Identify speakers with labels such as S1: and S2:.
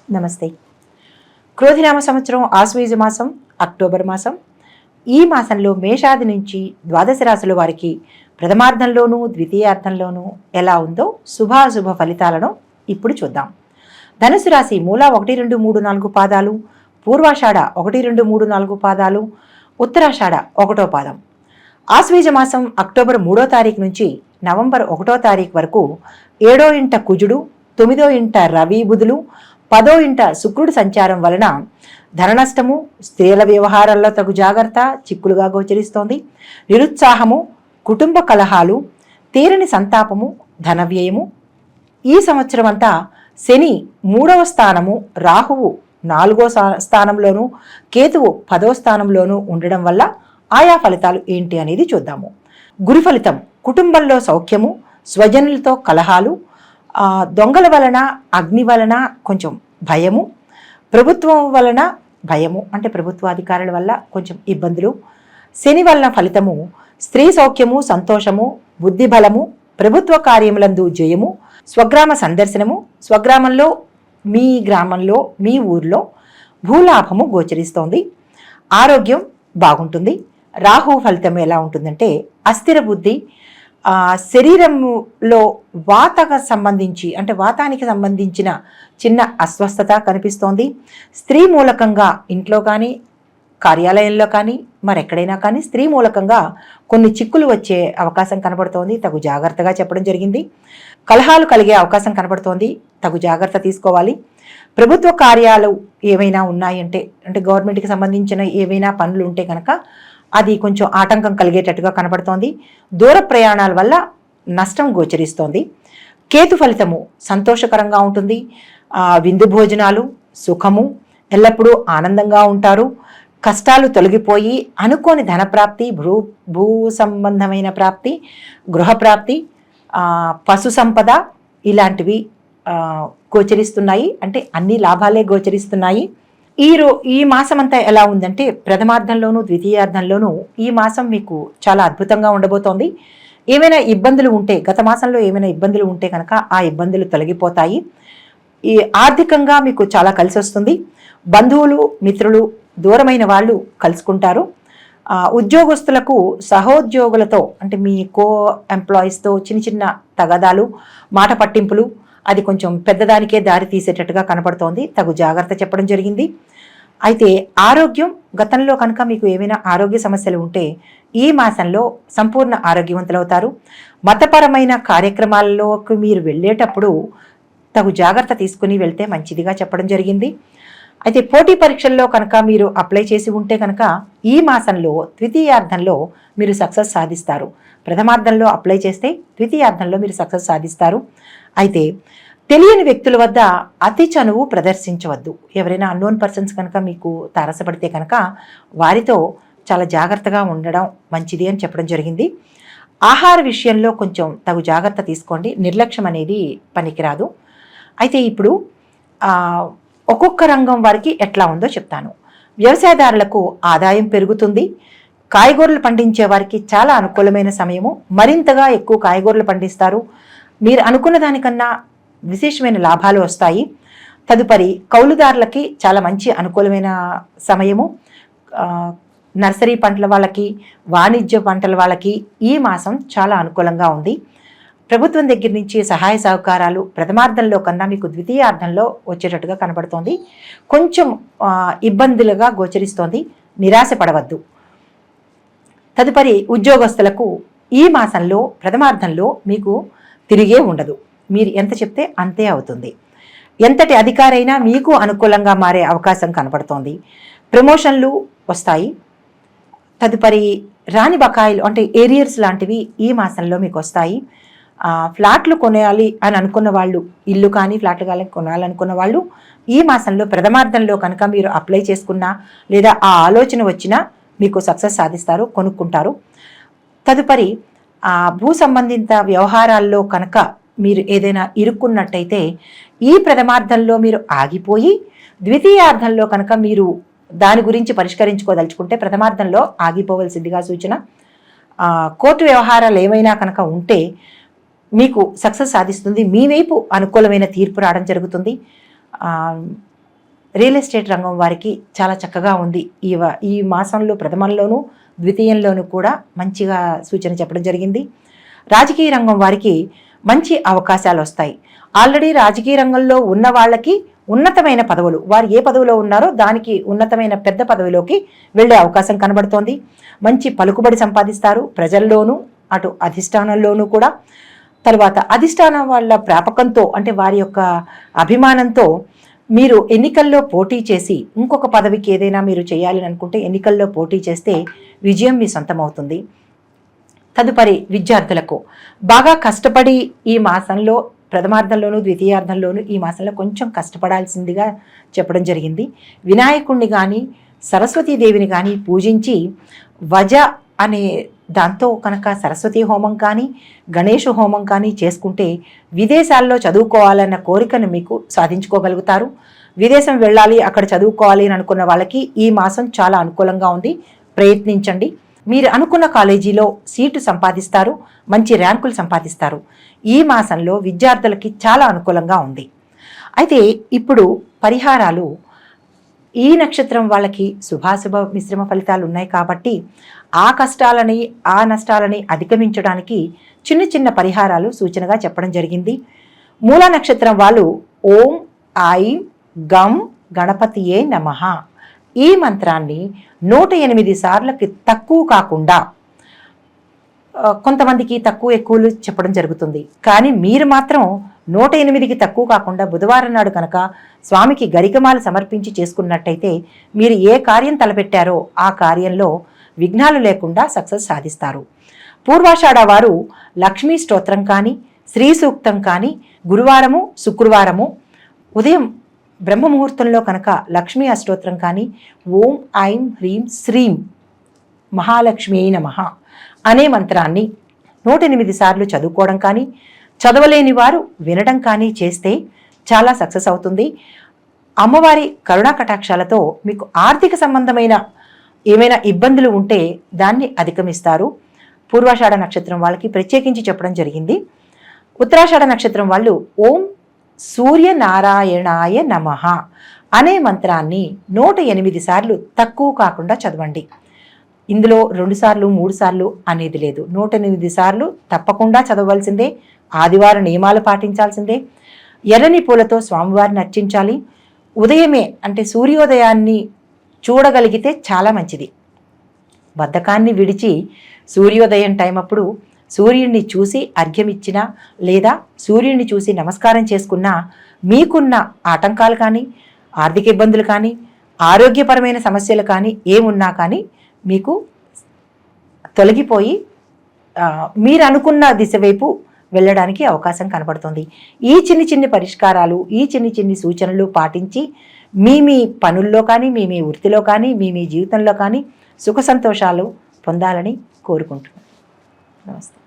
S1: నమస్తే. క్రోధినామ సంవత్సరం ఆశ్వయుజ మాసం అక్టోబర్ మాసం. ఈ మాసంలో మేషాది నుంచి ద్వాదశ రాశుల వారికి ప్రథమార్థంలోనూ ద్వితీయార్థంలోనూ ఎలా ఉందో శుభాశుభ ఫలితాలను ఇప్పుడు చూద్దాం. ధనుసు రాశి మూల 1, 2, 3, 4 పాదాలు, పూర్వాషాఢ 1, 2, 3, 4 పాదాలు, ఉత్తరాషాఢ 1వ పాదం. ఆశ్వయుజ మాసం అక్టోబర్ 3వ తారీఖు నుంచి నవంబర్ 1వ తారీఖు వరకు 7వ ఇంట కుజుడు, 9వ ఇంట రవి బుధులు, 10వ ఇంట శుక్రుడు సంచారం వలన ధననష్టము, స్త్రీల వ్యవహారాల్లో తగు జాగ్రత్త చిక్కులుగా గోచరిస్తోంది. నిరుత్సాహము, కుటుంబ కలహాలు, తీరని సంతాపము, ధన వ్యయము. ఈ సంవత్సరం అంతా శని 3వ స్థానము, రాహువు 4వ స్థానంలోనూ, కేతువు 10వ స్థానంలోనూ ఉండడం వల్ల ఆయా ఫలితాలు ఏంటి అనేది చూద్దాము. గురు ఫలితం: కుటుంబంలో సౌఖ్యము, స్వజనులతో కలహాలు, దొంగల వలన, అగ్ని వలన కొంచెం భయము, ప్రభుత్వం వలన భయము అంటే ప్రభుత్వాధికారుల వల్ల కొంచెం ఇబ్బందులు. శని వలన ఫలితము: స్త్రీ సౌఖ్యము, సంతోషము, బుద్ధి బలము, ప్రభుత్వ కార్యములందు జయము, స్వగ్రామ సందర్శనము, స్వగ్రామంలో మీ గ్రామంలో మీ ఊర్లో భూలాభము గోచరిస్తోంది. ఆరోగ్యం బాగుంటుంది. రాహు ఫలితం ఎలా ఉంటుందంటే అస్థిర బుద్ధి, శరీరంలో వాతానికి సంబంధించిన చిన్న అస్వస్థత కనిపిస్తోంది. స్త్రీ మూలకంగా ఇంట్లో కానీ కార్యాలయంలో కానీ మరెక్కడైనా కానీ స్త్రీ మూలకంగా కొన్ని చిక్కులు వచ్చే అవకాశం కనబడుతోంది. తగు జాగ్రత్తగా చెప్పడం జరిగింది. కలహాలు కలిగే అవకాశం కనబడుతోంది. తగు జాగ్రత్త తీసుకోవాలి. ప్రభుత్వ కార్యాలు ఏవైనా ఉన్నాయంటే అంటే గవర్నమెంట్కి సంబంధించిన ఏవైనా పనులు ఉంటే కనుక అది కొంచెం ఆటంకం కలిగేటట్టుగా కనబడుతోంది. దూర ప్రయాణాల వల్ల నష్టం గోచరిస్తోంది. కేతు ఫలితము సంతోషకరంగా ఉంటుంది. విందు భోజనాలు, సుఖము, ఎల్లప్పుడూ ఆనందంగా ఉంటారు. కష్టాలు తొలగిపోయి అనుకోని ధనప్రాప్తి, భూ సంబంధమైన ప్రాప్తి, గృహప్రాప్తి, పశు సంపద ఇలాంటివి గోచరిస్తున్నాయి. అంటే అన్ని లాభాలే గోచరిస్తున్నాయి. ఈ మాసం అంతా ఎలా ఉందంటే ప్రథమార్థంలోనూ ద్వితీయార్థంలోనూ ఈ మాసం మీకు చాలా అద్భుతంగా ఉండబోతోంది. ఏమైనా ఇబ్బందులు ఉంటే, గత మాసంలో ఏమైనా ఇబ్బందులు ఉంటే కనుక ఆ ఇబ్బందులు తొలగిపోతాయి. ఈ ఆర్థికంగా మీకు చాలా కలిసి వస్తుంది. బంధువులు, మిత్రులు, దూరమైన వాళ్ళు కలుసుకుంటారు. ఉద్యోగస్తులకు సహోద్యోగులతో అంటే మీ కో ఎంప్లాయీస్తో చిన్న చిన్న తగాదాలు, మాట పట్టింపులు అది కొంచెం పెద్దదానికే దారి తీసేటట్టుగా కనపడుతోంది. తగు జాగ్రత్త చెప్పడం జరిగింది. అయితే ఆరోగ్యం, గతంలో కనుక మీకు ఏమైనా ఆరోగ్య సమస్యలు ఉంటే ఈ మాసంలో సంపూర్ణ ఆరోగ్యవంతులవుతారు. మతపరమైన కార్యక్రమాల్లోకి మీరు వెళ్ళేటప్పుడు తగు జాగ్రత్త తీసుకుని వెళ్తే మంచిదిగా చెప్పడం జరిగింది. అయితే పోటీ పరీక్షల్లో కనుక మీరు అప్లై చేసి ఉంటే కనుక ఈ మాసంలో ద్వితీయార్థంలో మీరు సక్సెస్ సాధిస్తారు. ప్రథమార్థంలో అప్లై చేస్తే ద్వితీయార్థంలో మీరు సక్సెస్ సాధిస్తారు. అయితే తెలియని వ్యక్తుల వద్ద అతి చనువు ప్రదర్శించవద్దు. ఎవరైనా అన్నోన్ పర్సన్స్ కనుక మీకు తారసపడితే కనుక వారితో చాలా జాగ్రత్తగా ఉండడం మంచిది అని చెప్పడం జరిగింది. ఆహార విషయంలో కొంచెం తగు జాగ్రత్త తీసుకోండి. నిర్లక్ష్యం అనేది పనికిరాదు. అయితే ఇప్పుడు ఒక్కొక్క రంగం వారికి ఎట్లా ఉందో చెప్తాను. వ్యవసాయదారులకు ఆదాయం పెరుగుతుంది. కాయగూరలు పండించే వారికి చాలా అనుకూలమైన సమయము. మరింతగా ఎక్కువ కాయగూరలు పండిస్తారు. మీరు అనుకున్న దానికన్నా విశేషమైన లాభాలు వస్తాయి. తదుపరి కౌలుదారులకి చాలా మంచి అనుకూలమైన సమయము. నర్సరీ పంటల వాళ్ళకి, వాణిజ్య పంటల వాళ్ళకి ఈ మాసం చాలా అనుకూలంగా ఉంది. ప్రభుత్వం దగ్గర నుంచి సహాయ సహకారాలు ప్రథమార్థంలో కన్నా మీకు ద్వితీయార్థంలో వచ్చేటట్టుగా కనబడుతోంది. కొంచెం ఇబ్బందులుగా గోచరిస్తోంది. నిరాశ పడవద్దు. తదుపరి ఉద్యోగస్తులకు ఈ మాసంలో ప్రథమార్థంలో మీకు తిరిగే ఉండదు. మీరు ఎంత చెప్తే అంతే అవుతుంది. ఎంతటి అధికారైనా మీకు అనుకూలంగా మారే అవకాశం కనపడుతోంది. ప్రమోషన్లు వస్తాయి. తదుపరి రాని బకాయిలు అంటే ఏరియర్స్ లాంటివి ఈ మాసంలో మీకు వస్తాయి. ఫ్లాట్లు కొనేయాలి అని అనుకున్న వాళ్ళు, ఇల్లు కానీ ఫ్లాట్లు కానీ కొనాలనుకున్న వాళ్ళు ఈ మాసంలో ప్రథమార్థంలో కనుక మీరు అప్లై చేసుకున్నా లేదా ఆ ఆలోచన వచ్చినా మీకు సక్సెస్ సాధిస్తారు, కొనుక్కుంటారు. తదుపరి భూ సంబంధిత వ్యవహారాల్లో కనుక మీరు ఏదైనా ఇరుక్కున్నట్టయితే ఈ ప్రథమార్థంలో మీరు ఆగిపోయి ద్వితీయార్థంలో కనుక మీరు దాని గురించి పరిష్కరించుకోదలుచుకుంటే ప్రథమార్థంలో ఆగిపోవలసిందిగా సూచన. కోర్టు వ్యవహారాలు ఏమైనా కనుక ఉంటే మీకు సక్సెస్ సాధిస్తుంది. మీ వైపు అనుకూలమైన తీర్పు రావడం జరుగుతుంది. రియల్ ఎస్టేట్ రంగం వారికి చాలా చక్కగా ఉంది. ఈ మాసంలో ప్రథమంలోనూ ద్వితీయంలోనూ కూడా మంచిగా సూచన చెప్పడం జరిగింది. రాజకీయ రంగం వారికి మంచి అవకాశాలు వస్తాయి. ఆల్రెడీ రాజకీయ రంగంలో ఉన్న వాళ్ళకి ఉన్నతమైన పదవులు, వారు ఏ పదవిలో ఉన్నారో దానికి ఉన్నతమైన పెద్ద పదవిలోకి వెళ్ళే అవకాశం కనబడుతోంది. మంచి పలుకుబడి సంపాదిస్తారు ప్రజల్లోనూ, అటు అధిష్టానంలోనూ కూడా. తర్వాత అధిష్టానం వాళ్ళ ప్రాపకంతో, అంటే వారి యొక్క అభిమానంతో మీరు ఎన్నికల్లో పోటీ చేసి ఇంకొక పదవికి ఏదైనా మీరు చేయాలని అనుకుంటే ఎన్నికల్లో పోటీ చేస్తే విజయం మీ సొంతమవుతుంది. తదుపరి విద్యార్థులకు బాగా కష్టపడి ఈ మాసంలో ప్రథమార్థంలోనూ ద్వితీయార్థంలోనూ ఈ మాసంలో కొంచెం కష్టపడాల్సిందిగా చెప్పడం జరిగింది. వినాయకుణ్ణి కానీ సరస్వతీదేవిని కానీ పూజించి వజ అనే దాంతో కనుక సరస్వతీ హోమం కానీ గణేష హోమం కానీ చేసుకుంటే విదేశాల్లో చదువుకోవాలన్న కోరికను మీకు సాధించుకోగలుగుతారు. విదేశం వెళ్ళాలి, అక్కడ చదువుకోవాలి అని అనుకున్న వాళ్ళకి ఈ మాసం చాలా అనుకూలంగా ఉంది. ప్రయత్నించండి. మీరు అనుకున్న కాలేజీలో సీటు సంపాదిస్తారు, మంచి ర్యాంకులు సంపాదిస్తారు. ఈ మాసంలో విద్యార్థులకి చాలా అనుకూలంగా ఉంది. అయితే ఇప్పుడు పరిహారాలు, ఈ నక్షత్రం వాళ్ళకి శుభాశుభ మిశ్రమ ఫలితాలు ఉన్నాయి కాబట్టి ఆ కష్టాలని ఆ నష్టాలని అధిగమించడానికి చిన్న చిన్న పరిహారాలు సూచనగా చెప్పడం జరిగింది. మూల నక్షత్రం వాళ్ళు ఓం ఐం గం గణపతియే నమః ఈ మంత్రాన్ని 108 సార్లకి తక్కువ కాకుండా, కొంతమందికి తక్కువ ఎక్కువలు చెప్పడం జరుగుతుంది, కానీ మీరు మాత్రం 108కి తక్కువ కాకుండా బుధవారం నాడు కనుక స్వామికి గరికమాల సమర్పించి చేసుకున్నట్టయితే మీరు ఏ కార్యం తలపెట్టారో ఆ కార్యంలో విఘ్నాలు లేకుండా సక్సెస్ సాధిస్తారు. పూర్వాషాఢ వారు లక్ష్మీ స్తోత్రం కానీ శ్రీ సూక్తం కానీ గురువారము శుక్రవారము ఉదయం బ్రహ్మముహూర్తంలో కనుక లక్ష్మీ అష్టోత్రం కానీ ఓం ఐం హ్రీం శ్రీం మహాలక్ష్మీ నమః అనే మంత్రాన్ని 108 సార్లు చదువుకోవడం కానీ, చదవలేని వారు వినడం కానీ చేస్తే చాలా సక్సెస్ అవుతుంది. అమ్మవారి కరుణా కటాక్షాలతో మీకు ఆర్థిక సంబంధమైన ఏమైనా ఇబ్బందులు ఉంటే దాన్ని అధిగమిస్తారు. పూర్వాషాఢ నక్షత్రం వాళ్ళకి ప్రత్యేకించి చెప్పడం జరిగింది. ఉత్తరాషాఢ నక్షత్రం వాళ్ళు ఓం సూర్యనారాయణాయ నమః అనే మంత్రాన్ని 108 సార్లు తక్కువ కాకుండా చదవండి. ఇందులో 2 సార్లు 3 సార్లు అనేది లేదు, 108 సార్లు తప్పకుండా చదవవలసిందే. ఆదివారం నియమాలు పాటించాల్సిందే. ఎర్రని పూలతో స్వామివారిని అర్చించాలి. ఉదయమే అంటే సూర్యోదయాన్ని చూడగలిగితే చాలా మంచిది. బద్ధకాన్ని విడిచి సూర్యోదయం టైం అప్పుడు సూర్యుడిని చూసి అర్ఘ్యమిచ్చినా లేదా సూర్యుడిని చూసి నమస్కారం చేసుకున్నా మీకున్న ఆటంకాలు కానీ, ఆర్థిక ఇబ్బందులు కానీ, ఆరోగ్యపరమైన సమస్యలు కానీ ఏమున్నా కానీ మీకు తొలగిపోయి మీరు అనుకున్న దిశ వైపు వెళ్ళడానికి అవకాశం కనబడుతుంది. ఈ చిన్ని చిన్ని పరిష్కారాలు, ఈ చిన్ని చిన్ని సూచనలు పాటించి మీ పనుల్లో కానీ, మీ వృత్తిలో కానీ, మీ జీవితంలో కానీ సుఖ సంతోషాలు పొందాలని కోరుకుంటున్నాను. నమస్తే.